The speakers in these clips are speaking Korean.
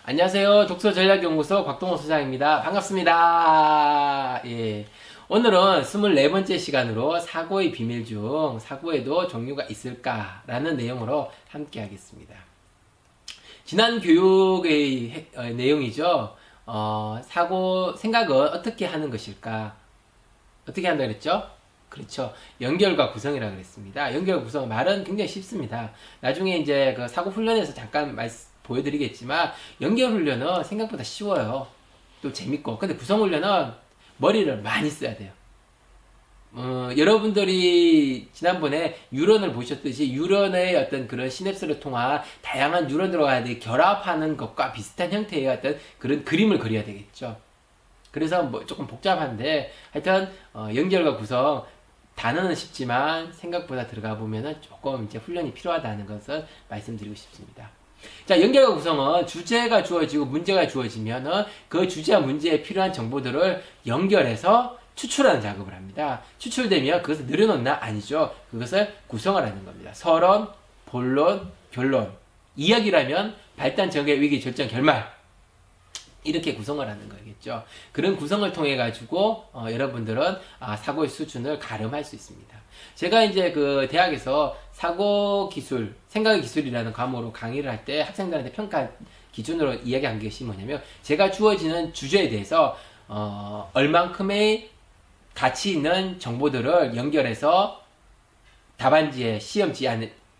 안녕하세요. 독서전략연구소 곽동호 소장입니다. 반갑습니다. 예. 오늘은 24번째 시간으로 사고의 비밀 중 사고에도 종류가 있을까라는 내용으로 함께 하겠습니다. 지난 교육의 내용이죠. 생각은 어떻게 하는 것일까? 어떻게 한다 그랬죠? 그렇죠. 연결과 구성이라고 그랬습니다. 연결과 구성, 말은 굉장히 쉽습니다. 나중에 이제 그 사고 훈련에서 잠깐 보여드리겠지만, 연결 훈련은 생각보다 쉬워요. 또 재밌고. 근데 구성 훈련은 머리를 많이 써야 돼요. 여러분들이 지난번에 뉴런을 보셨듯이 뉴런의 어떤 그런 시냅스를 통한 다양한 뉴런으로 결합하는 것과 비슷한 형태의 어떤 그런 그림을 그려야 되겠죠. 그래서 뭐 조금 복잡한데 하여튼 연결과 구성 단어는 쉽지만 생각보다 들어가 보면은 조금 이제 훈련이 필요하다는 것을 말씀드리고 싶습니다. 자, 연결과 구성은 주제가 주어지고 문제가 주어지면은 그 주제와 문제에 필요한 정보들을 연결해서 추출하는 작업을 합니다. 추출되면 그것을 늘여놓나? 아니죠. 그것을 구성을 하는 겁니다. 서론, 본론, 결론. 이야기라면 발단, 전개, 위기, 결정, 결말. 이렇게 구성을 하는 거겠죠. 그런 구성을 통해 가지고 여러분들은 사고의 수준을 가름할 수 있습니다. 제가 이제 그 대학에서 사고 기술, 생각의 기술이라는 과목으로 강의를 할 때 학생들한테 평가 기준으로 이야기한 것이 뭐냐면, 제가 주어지는 주제에 대해서 얼만큼의 가치 있는 정보들을 연결해서 답안지에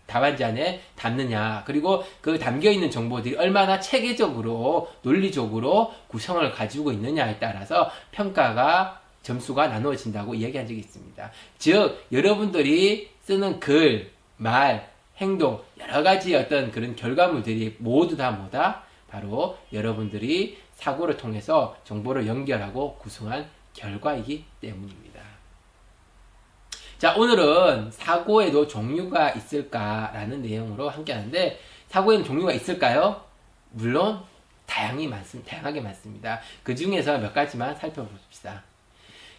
답안지 안에 담느냐, 그리고 그 담겨있는 정보들이 얼마나 체계적으로 논리적으로 구성을 가지고 있느냐에 따라서 평가가 점수가 나누어진다고 이야기한 적이 있습니다. 즉 여러분들이 쓰는 글, 말, 행동, 여러가지 어떤 그런 결과물들이 모두 다 뭐다? 바로 여러분들이 사고를 통해서 정보를 연결하고 구성한 결과이기 때문입니다. 자, 오늘은 사고에도 종류가 있을까라는 내용으로 함께 하는데, 사고에는 종류가 있을까요? 물론 다양하게 많습니다. 그 중에서 몇 가지만 살펴봅시다.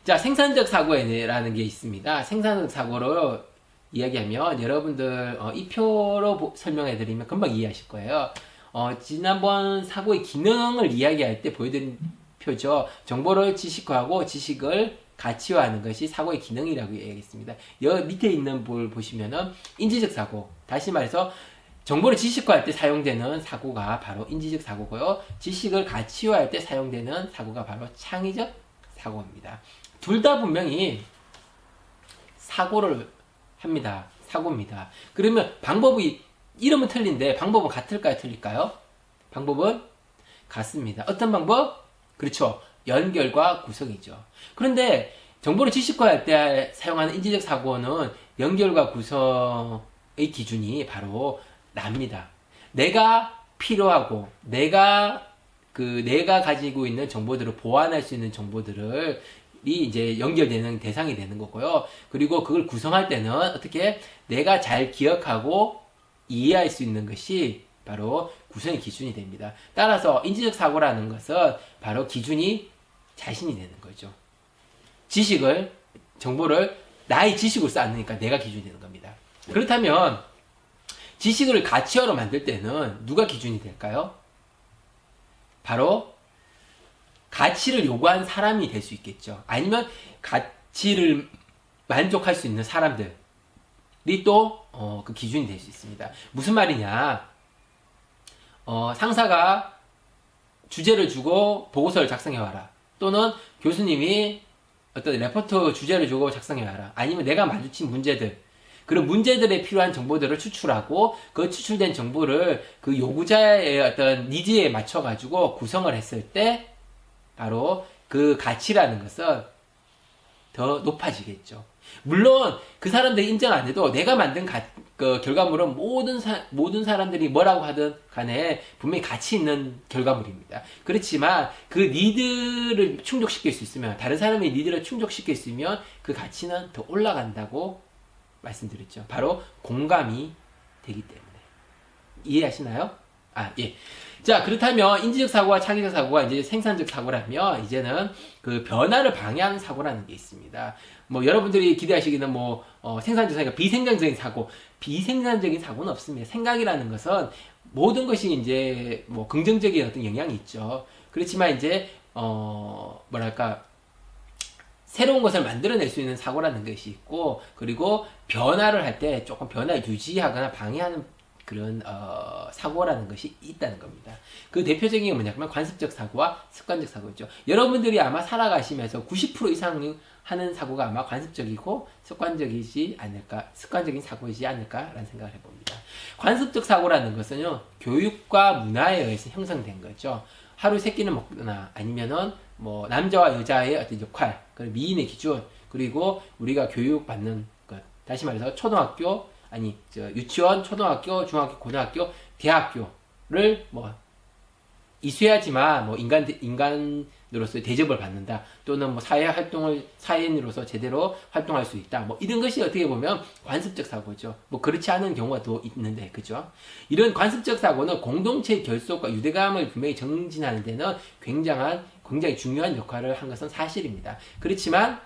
자, 생산적 사고라는 게 있습니다. 생산적 사고로 이야기하면 여러분들 이 표로 설명해 드리면 금방 이해하실 거예요. 지난번 사고의 기능을 이야기할 때 보여드린 표죠. 정보를 지식화하고 지식을 가치화하는 것이 사고의 기능이라고 얘기했습니다. 여기 밑에 있는 볼 보시면은 인지적 사고, 다시 말해서 정보를 지식화할 때 사용되는 사고가 바로 인지적 사고고요. 지식을 가치화할 때 사용되는 사고가 바로 창의적 사고입니다. 둘 다 분명히 사고를 합니다. 사고입니다. 그러면 방법이, 이름은 틀린데 방법은 같을까요? 틀릴까요? 방법은 같습니다. 어떤 방법? 그렇죠. 연결과 구성이죠. 그런데 정보를 지식화할 때 사용하는 인지적 사고는 연결과 구성의 기준이 바로 납니다. 내가 필요하고 내가 가지고 있는 정보들을 보완할 수 있는 정보들을 이제 연결되는 대상이 되는 거고요. 그리고 그걸 구성할 때는 어떻게 내가 잘 기억하고 이해할 수 있는 것이 바로 구성의 기준이 됩니다. 따라서 인지적 사고라는 것은 바로 기준이 자신이 되는 거죠. 정보를 나의 지식으로 쌓으니까 내가 기준이 되는 겁니다. 그렇다면 지식을 가치화로 만들 때는 누가 기준이 될까요? 바로 가치를 요구한 사람이 될 수 있겠죠. 아니면 가치를 만족할 수 있는 사람들이 또 그 기준이 될 수 있습니다. 무슨 말이냐? 상사가 주제를 주고 보고서를 작성해와라. 또는 교수님이 어떤 레포트 주제를 주고 작성해와라. 아니면 내가 마주친 문제들, 그런 문제들에 필요한 정보들을 추출하고 그 추출된 정보를 그 요구자의 어떤 니즈에 맞춰가지고 구성을 했을 때 바로 그 가치라는 것은 더 높아지겠죠. 물론 그 사람들이 인정 안 해도 내가 만든 그 결과물은 모든 사람들이 뭐라고 하든 간에 분명히 가치 있는 결과물입니다. 그렇지만 그 니드를 충족시킬 수 있으면, 다른 사람의 니드를 충족시킬 수 있으면 그 가치는 더 올라간다고 말씀드렸죠. 바로 공감이 되기 때문에. 이해하시나요? 예. 자, 그렇다면 인지적 사고와 창의적 사고가 이제 생산적 사고라면 이제는 그 변화를 방해하는 사고라는 게 있습니다. 뭐 여러분들이 기대하시기는 뭐 생산적 사고가 비생산적인 사고, 비생산적인 사고는 없습니다. 생각이라는 것은 모든 것이 이제 뭐 긍정적인 어떤 영향이 있죠. 그렇지만 이제 뭐랄까 새로운 것을 만들어낼 수 있는 사고라는 것이 있고, 그리고 변화를 할 때 조금 변화를 유지하거나 방해하는 그런 사고라는 것이 있다는 겁니다. 그 대표적인 게 뭐냐면 관습적 사고와 습관적 사고죠. 여러분들이 아마 살아가시면서 90% 이상 하는 사고가 아마 관습적이고 습관적이지 않을까, 습관적인 사고이지 않을까라는 생각을 해봅니다. 관습적 사고라는 것은요, 교육과 문화에 의해서 형성된 거죠. 하루 세 끼는 먹거나 아니면은 뭐 남자와 여자의 어떤 역할, 그리고 미인의 기준, 그리고 우리가 교육받는 것, 다시 말해서 초등학교, 아니 유치원, 초등학교, 중학교, 고등학교, 대학교를 뭐 이수해야지만 뭐 인간으로서의 대접을 받는다, 또는 뭐 사회 활동을 사회인으로서 제대로 활동할 수 있다, 뭐 이런 것이 어떻게 보면 관습적 사고죠. 뭐 그렇지 않은 경우가 또 있는데, 그죠? 이런 관습적 사고는 공동체의 결속과 유대감을 분명히 정진하는 데는 굉장히 중요한 역할을 한 것은 사실입니다. 그렇지만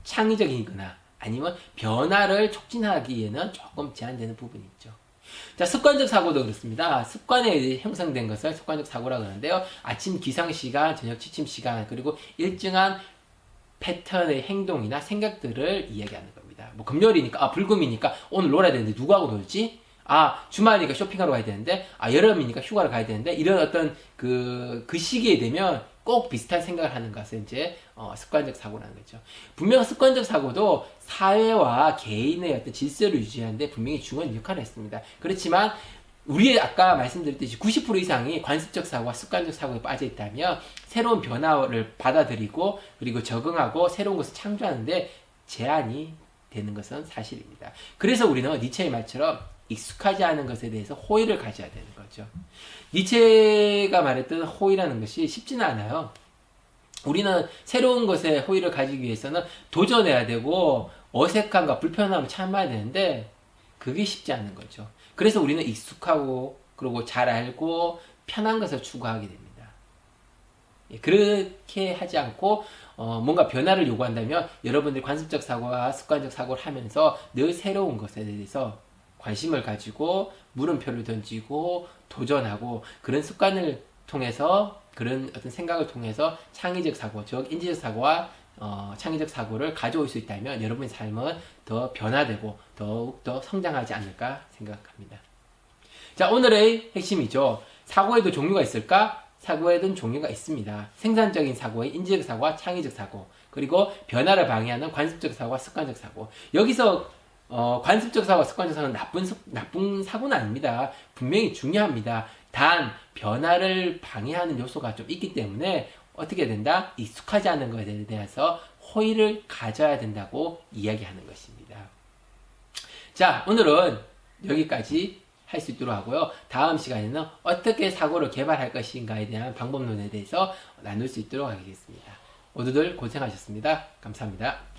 창의적이거나 아니면 변화를 촉진하기에는 조금 제한되는 부분이 있죠. 자, 습관적 사고도 그렇습니다. 습관에 의해 형성된 것을 습관적 사고라고 하는데요. 아침 기상 시간, 저녁 취침 시간, 그리고 일정한 패턴의 행동이나 생각들을 이야기하는 겁니다. 뭐 금요일이니까, 불금이니까 오늘 놀아야 되는데 누구하고 놀지? 주말이니까 쇼핑하러 가야 되는데, 여름이니까 휴가를 가야 되는데, 이런 어떤 그 시기에 되면 꼭 비슷한 생각을 하는 것은 이제 습관적 사고라는 거죠. 분명 습관적 사고도 사회와 개인의 어떤 질서를 유지하는데 분명히 중요한 역할을 했습니다. 그렇지만 우리 아까 말씀드렸듯이 90% 이상이 관습적 사고와 습관적 사고에 빠져 있다면 새로운 변화를 받아들이고 그리고 적응하고 새로운 것을 창조하는데 제한이 되는 것은 사실입니다. 그래서 우리는 니체의 말처럼 익숙하지 않은 것에 대해서 호의를 가져야 되는 거죠. 니체가 말했던 호의라는 것이 쉽지는 않아요. 우리는 새로운 것에 호의를 가지기 위해서는 도전해야 되고 어색함과 불편함을 참아야 되는데 그게 쉽지 않은 거죠. 그래서 우리는 익숙하고 그리고 잘 알고 편한 것을 추구하게 됩니다. 그렇게 하지 않고 뭔가 변화를 요구한다면 여러분들이 관습적 사고와 습관적 사고를 하면서 늘 새로운 것에 대해서 관심을 가지고 물음표를 던지고 도전하고 그런 습관을 통해서, 그런 어떤 생각을 통해서 창의적 사고, 즉 인지적 사고와 창의적 사고를 가져올 수 있다면 여러분의 삶은 더 변화되고 더욱더 성장하지 않을까 생각합니다. 자, 오늘의 핵심이죠. 사고에도 종류가 있을까? 사고에는 종류가 있습니다. 생산적인 사고의 인지적 사고와 창의적 사고, 그리고 변화를 방해하는 관습적 사고와 습관적 사고. 여기서 관습적 사고와 습관적 사고는 나쁜 사고는 아닙니다. 분명히 중요합니다. 단 변화를 방해하는 요소가 좀 있기 때문에 어떻게 된다? 익숙하지 않은 것에 대해서 호의를 가져야 된다고 이야기하는 것입니다. 자, 오늘은 여기까지 할 수 있도록 하고요. 다음 시간에는 어떻게 사고를 개발할 것인가에 대한 방법론에 대해서 나눌 수 있도록 하겠습니다. 모두들 고생하셨습니다. 감사합니다.